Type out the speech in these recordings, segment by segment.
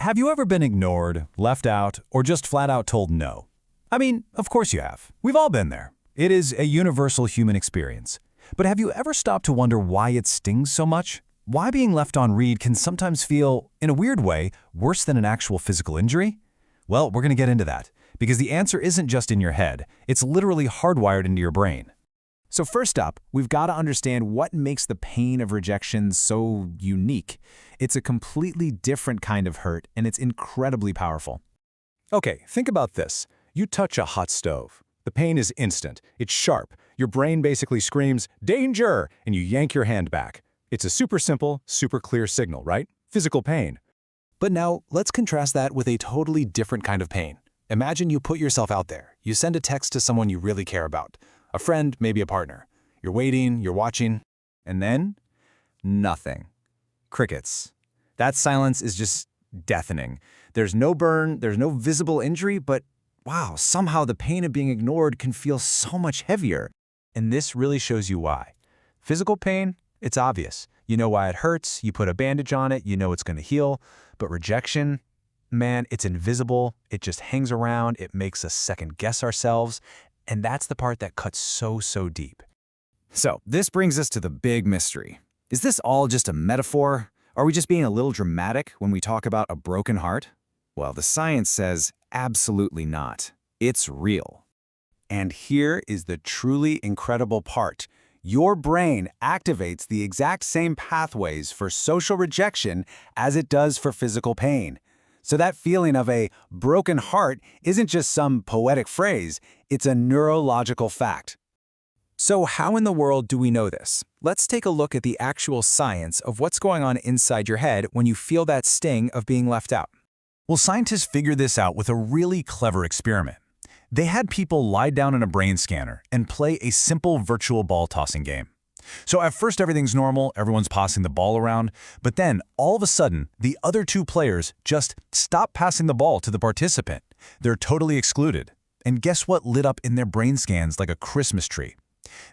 Have you ever been ignored, left out, or just flat out told no? I mean, of course you have. We've all been there. It is a universal human experience. But have you ever stopped to wonder why it stings so much? Why being left on read can sometimes feel, in a weird way, worse than an actual physical injury? Well, we're going to get into that, because the answer isn't just in your head, it's literally hardwired into your brain. So first up, we've got to understand what makes the pain of rejection so unique. It's a completely different kind of hurt, and it's incredibly powerful. Okay, think about this. You touch a hot stove. The pain is instant. It's sharp. Your brain basically screams, "Danger!" and you yank your hand back. It's a super simple, super clear signal, right? Physical pain. But now, let's contrast that with a totally different kind of pain. Imagine you put yourself out there. You send a text to someone you really care about. A friend, maybe a partner. You're waiting, you're watching, and then nothing. Crickets. That silence is just deafening. There's no burn, there's no visible injury, but wow, somehow the pain of being ignored can feel so much heavier. And this really shows you why. Physical pain, it's obvious. You know why it hurts, you put a bandage on it, you know it's going to heal. But rejection, man, it's invisible. It just hangs around, it makes us second guess ourselves. And that's the part that cuts so deep. So this brings us to the big mystery. Is this all just a metaphor? Are we just being a little dramatic when we talk about a broken heart? Well, the science says absolutely not. It's real. And here is the truly incredible part. Your brain activates the exact same pathways for social rejection as it does for physical pain. So that feeling of a broken heart isn't just some poetic phrase, it's a neurological fact. So how in the world do we know this? Let's take a look at the actual science of what's going on inside your head when you feel that sting of being left out. Well, scientists figured this out with a really clever experiment. They had people lie down in a brain scanner and play a simple virtual ball tossing game. So at first everything's normal, everyone's passing the ball around, but then all of a sudden the other two players just stop passing the ball to the participant. They're totally excluded. And guess what lit up in their brain scans like a Christmas tree?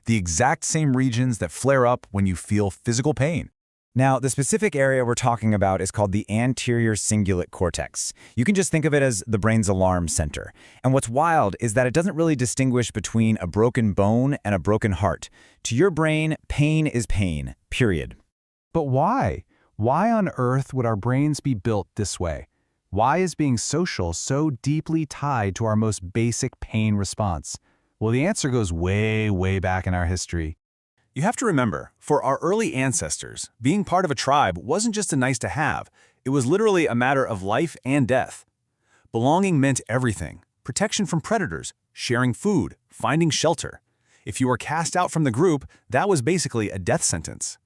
The exact same regions that flare up when you feel physical pain. Now, the specific area we're talking about is called the anterior cingulate cortex. You can just think of it as the brain's alarm center. And what's wild is that it doesn't really distinguish between a broken bone and a broken heart. To your brain, pain is pain, period. But why? Why on earth would our brains be built this way? Why is being social so deeply tied to our most basic pain response? Well, the answer goes way back in our history. You have to remember, for our early ancestors, being part of a tribe wasn't just a nice to have, it was literally a matter of life and death. Belonging meant everything: protection from predators, sharing food, finding shelter. If you were cast out from the group, that was basically a death sentence.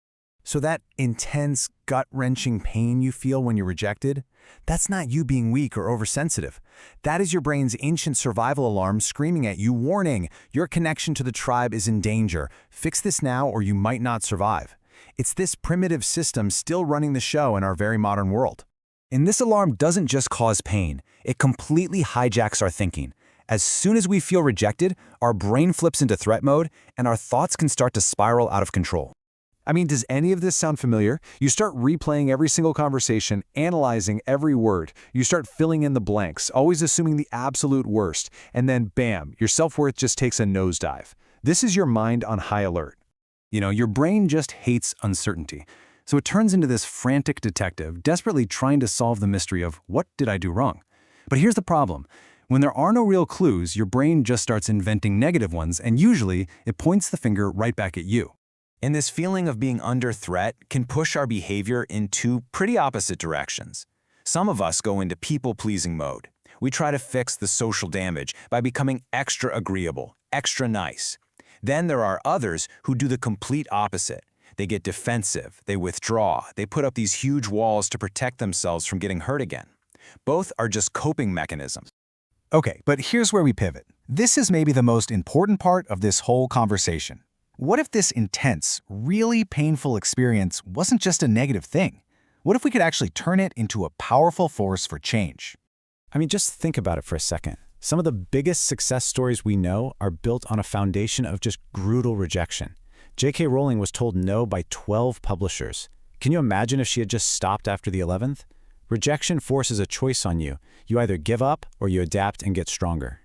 So that intense, gut-wrenching pain you feel when you're rejected, that's not you being weak or oversensitive. That is your brain's ancient survival alarm screaming at you, warning, your connection to the tribe is in danger. Fix this now or you might not survive. It's this primitive system still running the show in our very modern world. And this alarm doesn't just cause pain, it completely hijacks our thinking. As soon as we feel rejected, our brain flips into threat mode and our thoughts can start to spiral out of control. I mean, does any of this sound familiar? You start replaying every single conversation, analyzing every word. You start filling in the blanks, always assuming the absolute worst. And then, bam, your self-worth just takes a nosedive. This is your mind on high alert. You know, your brain just hates uncertainty. So it turns into this frantic detective, desperately trying to solve the mystery of what did I do wrong? But here's the problem. When there are no real clues, your brain just starts inventing negative ones, and usually it points the finger right back at you. And this feeling of being under threat can push our behavior in two pretty opposite directions. Some of us go into people-pleasing mode. We try to fix the social damage by becoming extra agreeable, extra nice. Then there are others who do the complete opposite. They get defensive, they withdraw, they put up these huge walls to protect themselves from getting hurt again. Both are just coping mechanisms. Okay, but here's where we pivot. This is maybe the most important part of this whole conversation. What if this intense, really painful experience wasn't just a negative thing? What if we could actually turn it into a powerful force for change? I mean, just think about it for a second. Some of the biggest success stories we know are built on a foundation of just brutal rejection. J.K. Rowling was told no by 12 publishers. Can you imagine if she had just stopped after the 11th? Rejection forces a choice on you. You either give up or you adapt and get stronger.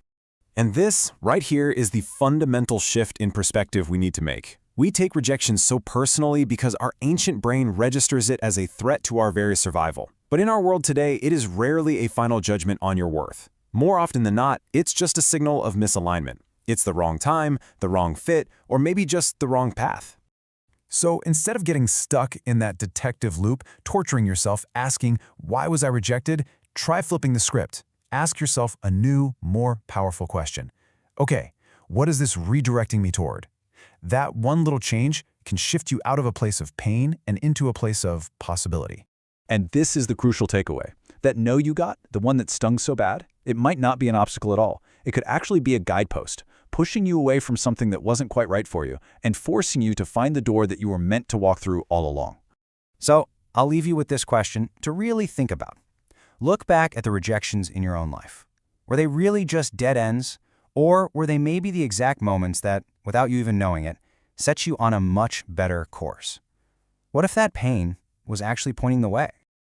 And this, right here, is the fundamental shift in perspective we need to make. We take rejection so personally because our ancient brain registers it as a threat to our very survival. But in our world today, it is rarely a final judgment on your worth. More often than not, it's just a signal of misalignment. It's the wrong time, the wrong fit, or maybe just the wrong path. So instead of getting stuck in that detective loop, torturing yourself, asking, why was I rejected? Try flipping the script. Ask yourself a new, more powerful question. Okay, what is this redirecting me toward? That one little change can shift you out of a place of pain and into a place of possibility. And this is the crucial takeaway. That no you got, the one that stung so bad, it might not be an obstacle at all. It could actually be a guidepost, pushing you away from something that wasn't quite right for you and forcing you to find the door that you were meant to walk through all along. So, I'll leave you with this question to really think about. Look back at the rejections in your own life. Were they really just dead ends? Or were they maybe the exact moments that, without you even knowing it, set you on a much better course? What if that pain was actually pointing the way?